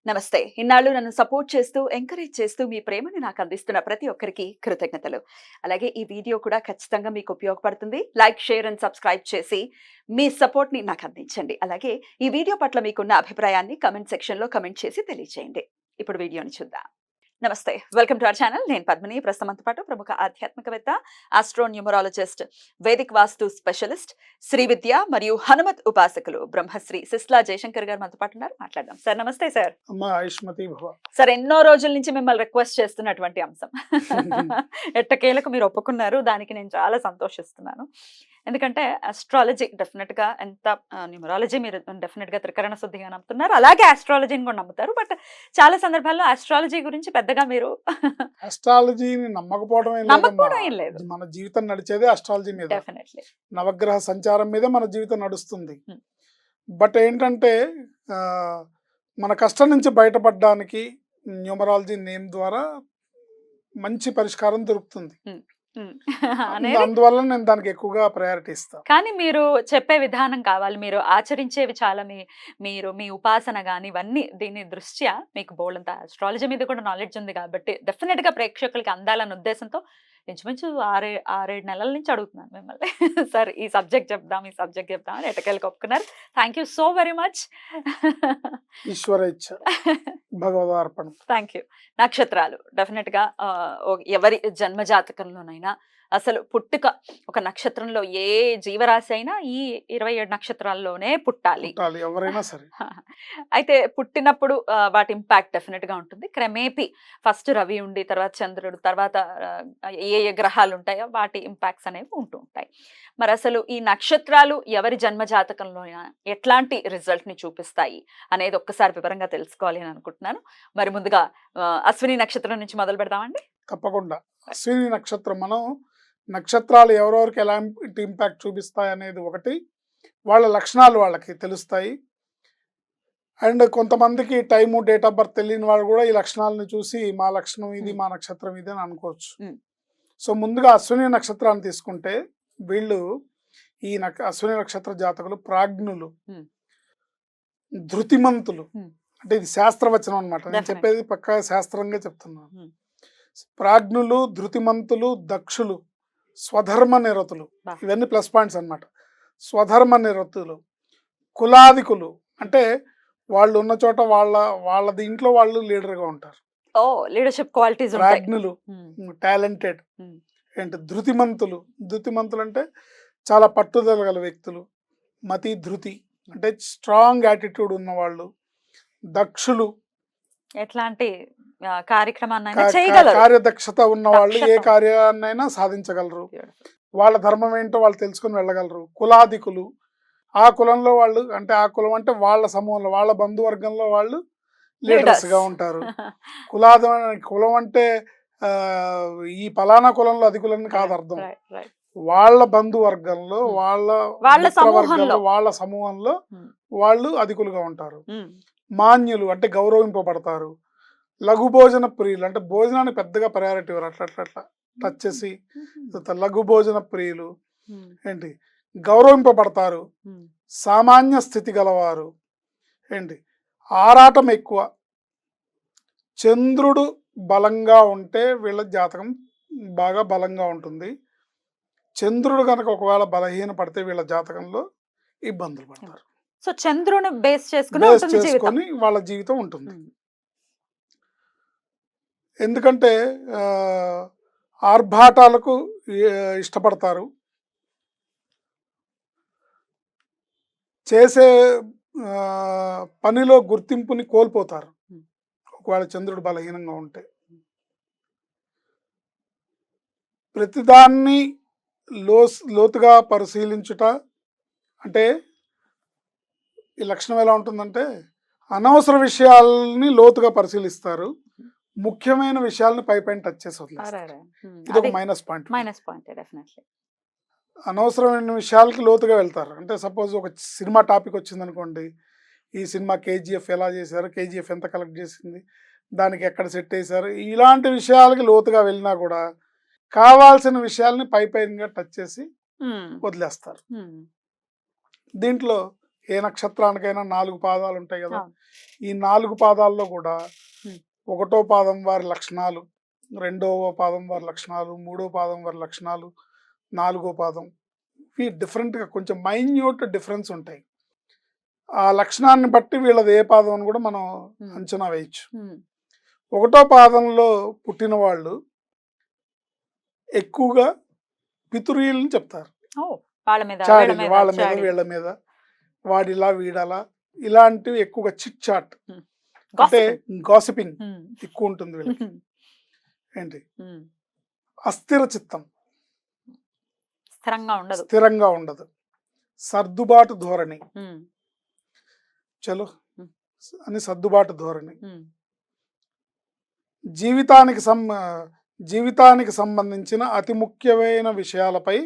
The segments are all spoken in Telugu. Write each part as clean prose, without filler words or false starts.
నమస్తే. ఇన్నాళ్ళు నన్ను సపోర్ట్ చేస్తూ, ఎంకరేజ్ చేస్తూ మీ ప్రేమని నాకు అందిస్తున్న ప్రతి ఒక్కరికి కృతజ్ఞతలు. అలాగే ఈ వీడియో కూడా ఖచ్చితంగా మీకు ఉపయోగపడుతుంది. లైక్, షేర్ అండ్ సబ్స్క్రైబ్ చేసి మీ సపోర్ట్‌ని నాకు అందించండి. అలాగే ఈ వీడియో పట్ల మీకున్న అభిప్రాయాన్ని కామెంట్ సెక్షన్‌లో కామెంట్ చేసి తెలియజేయండి. ఇప్పుడు వీడియోని చూద్దాం. నమస్తే. Welcome to our channel. నేను పద్మిని. ప్రస్తుతం మనతో పాటు ప్రముఖ ఆధ్యాత్మికవేత్త, ఆస్ట్రోన్యూమరాలజిస్ట్, వేదిక్ వాస్తు స్పెషలిస్ట్, శ్రీ విద్య మరియు హనుమత్ ఉపాసకులు బ్రహ్మశ్రీ సిస్లా జయశంకర్ గారు మనతో పాటు ఉన్నారు. మాట్లాడదాం. సార్ నమస్తే సార్. అమ్మా ఆయుష్మతి భవ. సార్ ఎన్నో రోజుల నుంచి మిమ్మల్ని రిక్వెస్ట్ చేస్తున్నటువంటి అంశం. ఎట్టకేలకు మీరు ఒప్పుకున్నారు. దానికి నేను చాలా సంతోషిస్తున్నాను. ఎందుకంటే ఆస్ట్రాలజీ డెఫినెట్‌గా ఎంత న్యూమరాలజీ మీరు డెఫినెట్‌గా త్రికరణ శుద్ధిగా నమ్ముతున్నారు. అలాగే ఆస్ట్రాలజీని కూడా నమ్ముతారు. బట్ చాలా సందర్భాల్లో ఆస్ట్రాలజీ గురించి పెద్దగా మీరు అస్ట్రాలజీని నమ్మకపోవడం ఏం నమ్మకపోవడం ఏం లేదమ్మా. లేదు. మన జీవితం నడిచేదే అస్ట్రాలజీ మీద. డెఫినెట్లీ. నవగ్రహ సంచారం మీదే మన జీవితం నడుస్తుంది. Hmm. బట్ ఏంటంటే ఆ, మన కష్టం నుంచి బయటపడడానికి న్యూమరాలజీ నేమ్ ద్వారా మంచి పరిష్కారం దొరుకుతుంది. అనేది అందువల్ల నేను దానికి ఎక్కువగా ప్రయారిటీ ఇస్తాను. కానీ మీరు చెప్పే విధానం కావాలి. మీరు ఆచరించేవి చాలా మీరు మీ ఉపాసన గాని ఇవన్నీ దీని దృష్ట్యా మీకు బోల్డంత ఆస్ట్రాలజీ మీద కూడా నాలెడ్జ్ ఉంది కాబట్టి డెఫినెట్‌గా ప్రేక్షకులకి అందాలన్న ఉద్దేశంతో ఇంచుమించు 6-7 నెలల నుంచి అడుగుతున్నాను మిమ్మల్ని. సార్ ఈ సబ్జెక్ట్ చెప్దాం అని ఎట్టకేలకు ఒప్పుకున్నారు. Thank you so very much. ఈశ్వర ఇచ్చ, భగవదార్పణం. Thank you. నక్షత్రాలు డెఫినెట్‌గా ఎవరి జన్మ జాతకంలోనైనా అసలు పుట్టుక ఒక నక్షత్రంలో ఏ జీవరాశి అయినా ఈ 27 నక్షత్రాల్లోనే పుట్టాలి. ఎవరైనా సరే. అయితే పుట్టినప్పుడు వాటి ఇంపాక్ట్ డెఫినెట్‌గా ఉంటుంది. క్రమేపీ ఫస్ట్ రవి ఉండి, తర్వాత చంద్రుడు, తర్వాత ఏ ఏ గ్రహాలు ఉంటాయో వాటి ఇంపాక్ట్స్ అనేవి ఉంటూ ఉంటాయి. మరి అసలు ఈ నక్షత్రాలు ఎవరి జన్మ జాతకంలో ఎట్లాంటి రిజల్ట్‌ని చూపిస్తాయి అనేది ఒక్కసారి వివరంగా తెలుసుకోవాలి అని అనుకుంటున్నాను. మరి ముందుగా అశ్విని నక్షత్రం నుంచి మొదలు పెడదామండి. తప్పకుండా. అశ్విని నక్షత్రం, మనం నక్షత్రాలు ఎవరెవరికి ఎలాంటి ఇంపాక్ట్ చూపిస్తాయి అనేది ఒకటి, వాళ్ళ లక్షణాలు వాళ్ళకి తెలుస్తాయి. అండ్ కొంతమందికి టైము, డేట్ ఆఫ్ బర్త్ తెలియని వాళ్ళు కూడా ఈ లక్షణాలను చూసి మా లక్షణం ఇది, మా నక్షత్రం ఇది అని అనుకోవచ్చు. సో ముందుగా అశ్విని నక్షత్రాన్ని తీసుకుంటే వీళ్ళు ఈ అశ్విని నక్షత్ర జాతకులు ప్రాజ్ఞులు, ధృతిమంతులు. అంటే ఇది శాస్త్రవచనం అనమాట. నేను చెప్పేది పక్కా శాస్త్రంగా చెప్తున్నాను. ప్రాజ్ఞులు, ధృతిమంతులు, దక్షులు, స్వధర్మ నిరతులు, ఇవన్నీ ప్లస్ పాయింట్స్ అన్నమాట. స్వధర్మ నిరతులు, కులాధికులు, అంటే వాళ్ళు ఉన్న చోట వాళ్ళ దీంట్లో వాళ్ళు లీడర్గా ఉంటారు. ఓ లీడర్షిప్ క్వాలిటీస్. ప్రాజ్ఞులు, టాలెంటెడ్. ఏంటి ధృతిమంతులు అంటే చాలా పట్టుదల గల వ్యక్తులు, మతి ధృతి అంటే స్ట్రాంగ్ యాటిట్యూడ్ ఉన్నవాళ్ళు. దక్షులు, ఎట్లాంటి కార్యక్రమాన్నైనా చేయగలరు, కార్యదక్షత ఉన్నవాళ్ళు, ఏ కార్యాన్నైనా సాధించగలరు. వాళ్ళ ధర్మం ఏంటో వాళ్ళు తెలుసుకుని వెళ్ళగలరు. కులాధికులు, ఆ కులంలో వాళ్ళు, అంటే ఆ కులం అంటే వాళ్ళ సమూహంలో, వాళ్ళ బంధువర్గంలో వాళ్ళు లీడర్స్ గా ఉంటారు. కులం అంటే ఈ పలానా కులంలో అధికులని కాదు అర్థం. వాళ్ళ బంధువర్గంలో, వాళ్ళ సమూహంలో వాళ్ళు అధికులుగా ఉంటారు. మాన్యులు అంటే గౌరవింపబడతారు. లఘు భోజన ప్రియులు అంటే భోజనానికి పెద్దగా ప్రయారిటీ ఇవ్వరు, అట్లా టచ్ చేసి. లఘు భోజన ప్రియులు ఏంటి గౌరవింపబడతారు. సామాన్య స్థితి గలవారు. ఏంటి ఆరాటం ఎక్కువ. చంద్రుడు బలంగా ఉంటే వీళ్ళ జాతకం బాగా బలంగా ఉంటుంది. చంద్రుడు కనుక ఒకవేళ బలహీన పడితే వీళ్ళ జాతకంలో ఇబ్బందులు పడతారు. సో చంద్రుని బేస్ చేసుకొని వాళ్ళ జీవితం ఉంటుంది. ఎందుకంటే ఆర్భాటాలకు ఇష్టపడతారు. చేసే పనిలో గుర్తింపుని కోల్పోతారు ఒకవేళ చంద్రుడు బలహీనంగా ఉంటే. ప్రతిదాన్ని లోతుగా పరిశీలించుట, అంటే ఈ లక్షణం ఎలా ఉంటుందంటే అనవసర విషయాల్ని లోతుగా పరిశీలిస్తారు, ముఖ్యమైన విషయాలను పైన టచ్ చేసి వదిలేస్తారు. ఇది ఒక మైనస్ పాయింట్. అనవసరమైన విషయాలకి లోతుగా వెళ్తారు. అంటే సపోజ్ ఒక సినిమా టాపిక్ వచ్చింది అనుకోండి, ఈ సినిమా కేజీఎఫ్ ఎలా చేశారు, కేజీఎఫ్ ఎంత కలెక్ట్ చేసింది, దానికి ఎక్కడ సెట్ చేశారు, ఇలాంటి విషయాలకి లోతుగా వెళ్ళినా కూడా కావాల్సిన విషయాల్ని పైగా టచ్ చేసి వదిలేస్తారు. దీంట్లో ఏ నక్షత్రానికైనా 4 పాదాలు ఉంటాయి కదా. అవును. ఈ 4 పాదాల్లో కూడా ఉమ్. 1వ పాదం వారి లక్షణాలు, 2వ పాదం వారి లక్షణాలు, 3వ పాదం వారి లక్షణాలు, 4వ పాదం ఇవి డిఫరెంట్గా కొంచెం మైన్యూట్ డిఫరెన్స్ ఉంటాయి. ఆ లక్షణాన్ని బట్టి వీళ్ళది ఏ పాదం అని కూడా మనం అంచనా వేయచ్చు. 1వ పాదంలో పుట్టిన వాళ్ళు ఎక్కువగా పితురీలను చెప్తారు. ఓ, వాళ్ళ మీద చాడీలు వాళ్ళ మీద చాడీలు. వీళ్ళ మీద, వాడిలా వీడలా, ఇలాంటివి ఎక్కువగా చిట్ చాట్ అంటే Gossiping. గాసిపింగ్ ఉమ్. ఎక్కువ ఉంటుంది వీళ్ళకి. ఉమ్. ఏంటి ఉమ్. అస్థిర చిత్తం, స్థిరంగా ఉండదు. స్థిరంగా ఉండదు, సర్దుబాటు ధోరణి, ఉమ్. చలో ఉమ్. అని సర్దుబాటు ధోరణి, ఉమ్. జీవితానికి సంబంధించిన అతి ముఖ్యమైన విషయాలపై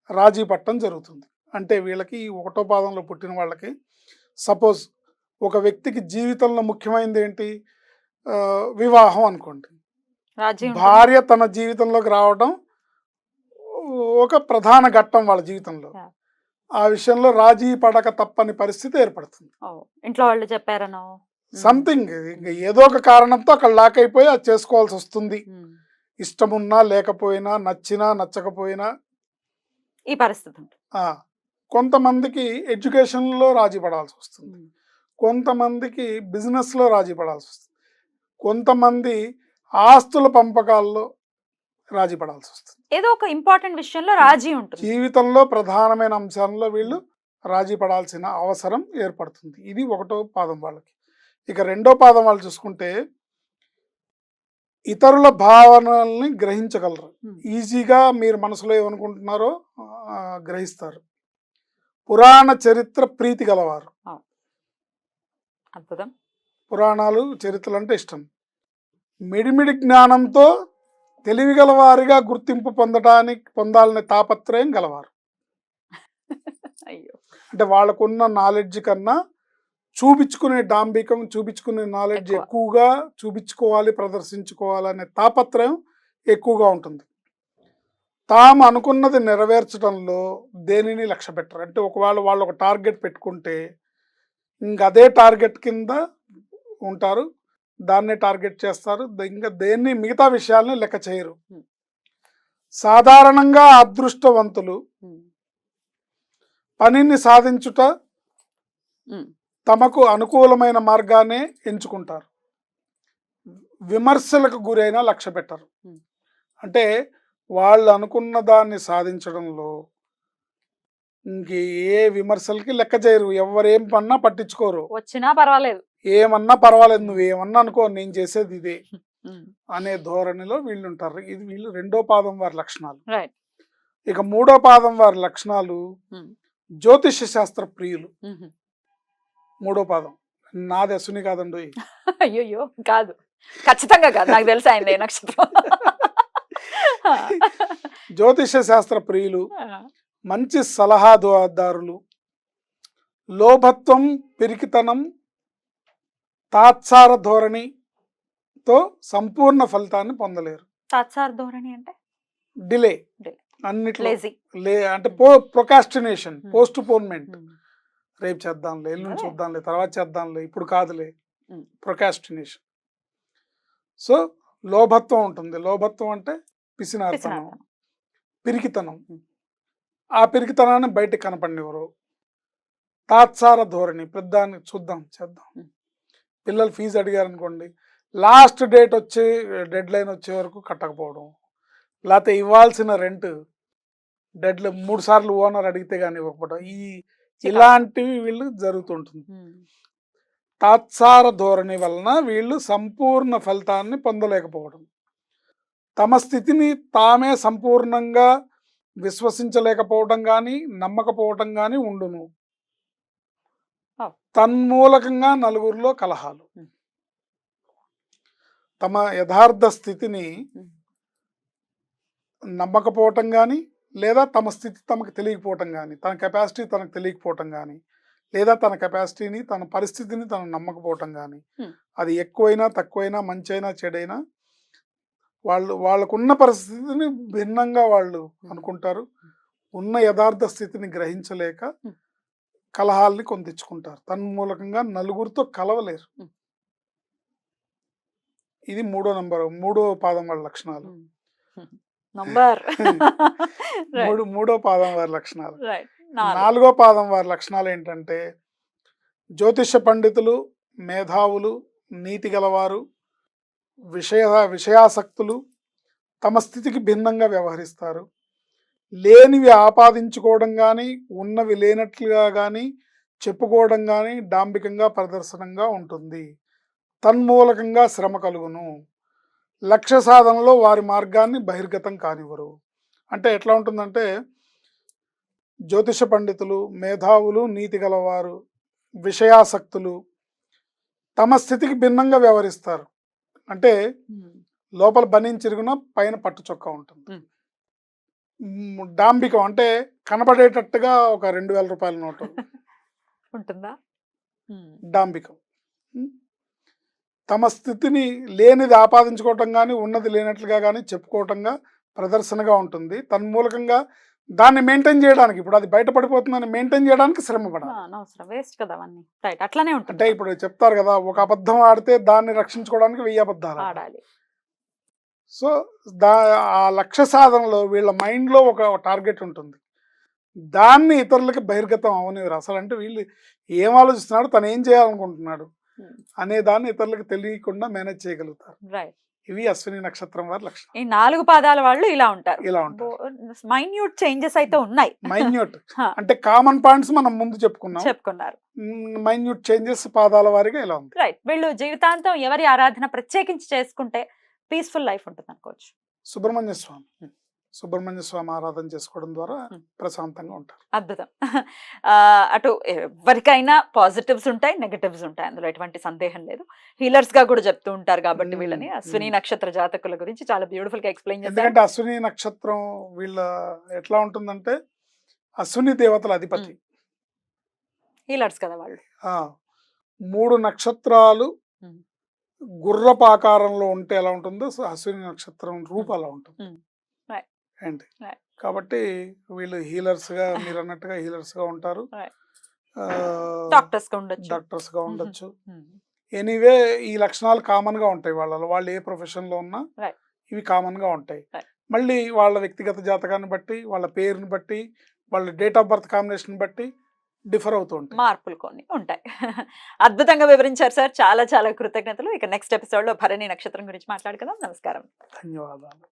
రాజీ పట్టడం జరుగుతుంది. అంటే వీళ్ళకి ఈ 1వ పాదంలో పుట్టిన వాళ్ళకి సపోజ్ ఒక వ్యక్తికి జీవితంలో ముఖ్యమైనది ఏంటి, వివాహం అనుకోండి. రాజీ ఉంటుంది. భార్య తన జీవితంలోకి రావడం ఒక ప్రధాన ఘట్టం వాళ్ళ జీవితంలో. Yeah. ఆ విషయంలో రాజీ పడక తప్పని పరిస్థితి ఏర్పడుతుంది. ఓ, ఇంట్లో వాళ్ళు చెప్పారనో. సంథింగ్ ఏదో ఒక కారణంతో అక్కడ లాక్ అయిపోయి అది చేసుకోవాల్సి వస్తుంది. ఇష్టమున్నా లేకపోయినా, నచ్చినా నచ్చకపోయినా. ఈ పరిస్థితి ఉంటుంది. కొంతమందికి ఎడ్యుకేషన్లో రాజీ పడాల్సి వస్తుంది, కొంతమందికి బిజినెస్లో రాజీ పడాల్సి వస్తుంది, కొంతమంది ఆస్తుల పంపకాల్లో రాజీ పడాల్సి వస్తుంది. ఏదో ఒక ఇంపార్టెంట్ విషయంలో రాజీ ఉంటుంది. జీవితంలో ప్రధానమైన అంశాల్లో వీళ్ళు రాజీ పడాల్సిన అవసరం ఏర్పడుతుంది. ఇది 1వ పాదం వాళ్ళకి. ఇక 2వ పాదం వాళ్ళు చూసుకుంటే ఇతరుల భావనల్ని గ్రహించగలరు. ఈజీగా మీరు మనసులో ఏమనుకుంటున్నారో గ్రహిస్తారు. పురాణ చరిత్ర ప్రీతి గలవారు. అద్భుతం. పురాణాలు చరిత్రలు అంటే ఇష్టం. మిడిమిడి జ్ఞానంతో తెలివి గలవారిగా గుర్తింపు పొందాలనే తాపత్రయం గలవారు. అయ్యో. అంటే వాళ్ళకున్న నాలెడ్జ్ కన్నా చూపించుకునే డాంబికం, చూపించుకునే నాలెడ్జ్ ఎక్కువగా చూపించుకోవాలి, ప్రదర్శించుకోవాలనే తాపత్రయం ఎక్కువగా ఉంటుంది. తాము అనుకున్నది నెరవేర్చడంలో దేనిని లక్ష్య పెట్టరు. అంటే ఒకవేళ వాళ్ళు ఒక టార్గెట్ పెట్టుకుంటే ఇంక అదే టార్గెట్ కింద ఉంటారు, దాన్నే టార్గెట్ చేస్తారు, ఇంకా దేన్ని మిగతా విషయాల్ని లెక్క చేయరు. సాధారణంగా అదృష్టవంతులు పనిని సాధించుట తమకు అనుకూలమైన మార్గాన్ని ఎంచుకుంటారు, విమర్శలకు గురైన లక్ష్య పెట్టరు. అంటే వాళ్ళు అనుకున్న దాన్ని సాధించడంలో ఇంక ఏ విమర్శలకి లెక్క చేయరు, ఎవరేం పన్నా పట్టించుకోరు. వచ్చినా పర్వాలేదు, ఏమన్నా పర్వాలేదు, నువ్వేమన్నా అనుకో, నేను చేసేది ఇదే అనే ధోరణిలో వీళ్ళు ఉంటారు. ఇది వీళ్ళు 2వ పాదం వారి లక్షణాలు. ఇక 3వ పాదం వారి లక్షణాలు జ్యోతిష శాస్త్ర ప్రియులు. 3వ పాదం నాది అశ్విని కాదండి. అయ్యో కాదు, ఖచ్చితంగా కాదు, నాకు తెలుసు ఆయన ఏ నక్షత్రం. జ్యోతిష శాస్త్ర ప్రియులు, మంచి సలహాదారులు, లోభత్వం, పిరికితనం, తాత్సార ధోరణితో సంపూర్ణ ఫలితాన్ని పొందలేరు. తాత్సార ధోరణి అంటే డిలే, అన్నిట్లో అంటే ప్రొకాస్టినేషన్, పోస్ట్ పోన్మెంట్. రేపు చేద్దాంలే, ఎల్లుండి చూద్దాంలే, తర్వాత చేద్దాంలే, ఇప్పుడు కాదులే, ప్రొకాస్టినేషన్. సో లోభత్వం ఉంటుంది. లోభత్వం అంటే పిసినార్తనం, పిరికితనం. ఆ పిరికితనాన్ని బయటకు కనపడినెవరు. తాత్సార ధోరణి, పెద్దాన్ని చూద్దాం చేద్దాం. పిల్లలు ఫీజు అడిగారు అనుకోండి, లాస్ట్ డేట్ వచ్చి డెడ్ లైన్ వచ్చే వరకు కట్టకపోవడం, లేకపోతే ఇవ్వాల్సిన రెంట్ డెడ్ 3 సార్లు ఓనర్ అడిగితే కానీ ఇవ్వకపోవడం, ఇలాంటివి వీళ్ళు జరుగుతుంటుంది. తాత్సార ధోరణి వలన వీళ్ళు సంపూర్ణ ఫలితాన్ని పొందలేకపోవడం, తమ స్థితిని తామే సంపూర్ణంగా విశ్వసించలేకపోవడం కానీ నమ్మకపోవడం కానీ ఉండును. తన్మూలకంగా నలుగురిలో కలహాలు, తమ యథార్థ స్థితిని నమ్మకపోవటం కానీ, లేదా తమ స్థితి తమకు తెలియకపోవటం కానీ, తన కెపాసిటీ తనకు తెలియకపోవటం కానీ, లేదా తన కెపాసిటీని, తన పరిస్థితిని తను నమ్మకపోవటం కానీ, అది ఎక్కువైనా తక్కువైనా, మంచైనా చెడైనా, వాళ్ళకున్న పరిస్థితిని భిన్నంగా వాళ్ళు అనుకుంటారు. ఉన్న యథార్థ స్థితిని గ్రహించలేక కలహాల్ని కొని తెచ్చుకుంటారు, తన్మూలకంగా నలుగురితో కలవలేరు. ఉమ్. ఇది మూడో పాదం వాళ్ళ లక్షణాలు. నంబర్ మూడో పాదం వారి లక్షణాలు. రైట్. నాలుగో పాదం వారి లక్షణాలు ఏంటంటే జ్యోతిష పండితులు, మేధావులు, నీతి గలవారు, విషయాసక్తులు, తమ స్థితికి భిన్నంగా వ్యవహరిస్తారు. లేనివి ఆపాదించుకోవడం కానీ, ఉన్నవి లేనట్లుగా కానీ చెప్పుకోవడం కానీ డాంబికంగా ప్రదర్శనంగా ఉంటుంది. తన్మూలకంగా శ్రమ కలుగును. లక్ష్య సాధనలో వారి మార్గాన్ని బహిర్గతం కానివ్వరు. అంటే ఎట్లా ఉంటుందంటే జ్యోతిష పండితులు, మేధావులు, నీతి గలవారు, విషయాసక్తులు తమ స్థితికి భిన్నంగా వ్యవహరిస్తారు. అంటే లోపల బనీన్ చిరుగున పైన పట్టు చొక్కా ఉంటుంది. డాంబికం అంటే కనబడేటట్టుగా ఒక 2000 రూపాయల నోటు ఉంటుందా? డాంబికం. తమ స్థితిని లేనిది ఆపాదించుకోవటం కానీ, ఉన్నది లేనట్లుగా కానీ చెప్పుకోవటంగా ప్రదర్శనగా ఉంటుంది. తన్మూలకంగా దాన్ని మెయింటైన్ చేయడానికి, ఇప్పుడు అది బయటపడిపోతుందని మెయింటైన్ చేయడానికి శ్రమ పడాలి. వేస్ట్ కదా అవన్నీ. రైట్, అట్లానే ఉంటుంది. అంటే ఇప్పుడు చెప్తారు కదా, ఒక అబద్ధం ఆడితే దాన్ని రక్షించుకోవడానికి 1000 అబద్ధాలు ఆడాలి. సో ఆ లక్ష్య సాధనలో వీళ్ళ మైండ్లో ఒక టార్గెట్ ఉంటుంది. దాన్ని ఇతరులకి బహిర్గతం అవనివ్వరు. అసలు అంటే వీళ్ళు ఏం ఆలోచిస్తున్నాడు, తను ఏం చేయాలనుకుంటున్నాడు అనే దాన్ని ఇతరులకు తెలియకుండా మేనేజ్ చేయగలుగుతారు. రైట్. ఇవి అశ్విని నక్షత్రం వారి లక్షణం. ఈ 4 పాదాల వాళ్ళు ఇలా ఉంటారు. ఇలా ఉంటారు. మైన్యూట్ చేంజెస్ అయితే ఉన్నాయి. మైన్యూట్ అంటే కామన్ పాయింట్స్ మనం ముందు చెప్పుకున్నారు. మైన్యూట్ చేంజెస్ పాదాల వారిగా ఇలా ఉంది. రైట్. వీళ్ళు జీవితాంతం ఎవరి ఆరాధన ప్రత్యేకించి చేసుకుంటే పీస్ఫుల్ లైఫ్ ఉంటుంది అనుకోవచ్చు. సుబ్రహ్మణ్య స్వామి ఆరాధన చేసుకోవడం ద్వారా ప్రశాంతంగా ఉంటారు. అద్భుతం. అటు ఎవరికైనా పాజిటివ్స్ ఉంటాయి, నెగటివ్స్ ఉంటాయి, అందులో ఎటువంటి సందేహం లేదు. హీలర్స్ గా కూడా చెప్తూ ఉంటారు కాబట్టి వీళ్ళని అశ్విని నక్షత్ర జాతకుల గురించి చాలా బ్యూటిఫుల్ గా ఎక్స్ప్లెయిన్ చేస్తారు. ఎందుకంటే అశ్విని నక్షత్రం వీళ్ళ ఎట్లా ఉంటుందంటే అశ్విని దేవతల అధిపతి హీలర్స్ కదా వాళ్ళు. 3 నక్షత్రాలు గుర్రపాకారంలో ఉంటే ఎలా ఉంటుందో అశ్విని నక్షత్రం రూపం అలా ఉంటుంది ఏంటి. కాబట్టి వీళ్ళు హీలర్స్ గా, మీరు అన్నట్టుగా హీలర్స్ గా ఉంటారు, డాక్టర్స్ గా ఉండొచ్చు. ఎనీవే ఈ లక్షణాలు కామన్ గా ఉంటాయి వాళ్ళలో. వాళ్ళు ఏ ప్రొఫెషన్ లో ఉన్నా ఇవి కామన్ గా ఉంటాయి. మళ్ళీ వాళ్ళ వ్యక్తిగత జాతకాన్ని బట్టి, వాళ్ళ పేరుని బట్టి, వాళ్ళ డేట్ ఆఫ్ బర్త్ కాంబినేషన్ బట్టి డిఫర్ అవుతూ ఉంటాయి, మార్పులు కొన్ని ఉంటాయి. అద్భుతంగా వివరించారు సార్, చాలా చాలా కృతజ్ఞతలు. ఇక నెక్స్ట్ ఎపిసోడ్ లో భరణి నక్షత్రం గురించి మాట్లాడుకుందాం. నమస్కారం. ధన్యవాదాలు.